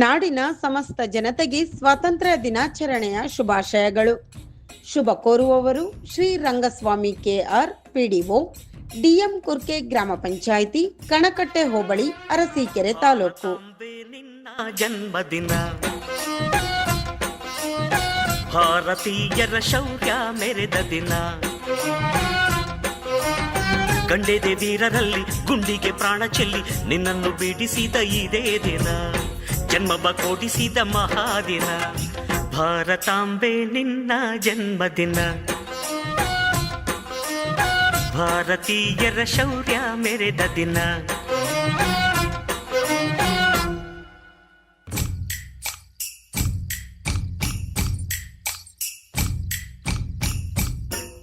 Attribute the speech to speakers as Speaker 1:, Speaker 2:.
Speaker 1: ನಾಡಿನ ಸಮಸ್ತ ಜನತೆಗೆ ಸ್ವಾತಂತ್ರ್ಯ ದಿನಾಚರಣೆಯ ಶುಭಾಶಯಗಳು. ಶುಭ ಕೋರುವವರು Shri Rangaswamy K R, PDO, DM Kurke, ಗ್ರಾಮ ಪಂಚಾಯಿತಿ, ಕಣಕಟ್ಟೆ ಹೋಬಳಿ, ಅರಸೀಕೆರೆ ತಾಲೂಕು.
Speaker 2: ಜನ್ಮದಿನ ಭಾರತೀಯರ ಶೌರ್ಯ ಮೆರೆದ ದಿನ, ಗಂಡೆದೆ ವೀರರಲ್ಲಿ ಗುಂಡಿಗೆ ಪ್ರಾಣ ಚೆಲ್ಲಿ ನಿನ್ನನ್ನು ಬಿಡಿಸಿದ ಇದೇ ದಿನ, ಜನ್ಮ ಕೊಡಿಸಿದ ಮಹಾದಿನ. ಭಾರತಾಂಬೆ ನಿನ್ನ ಜನ್ಮದಿನ, ಭಾರತೀಯರ ಶೌರ್ಯ ಮೆರೆದ ದಿನ.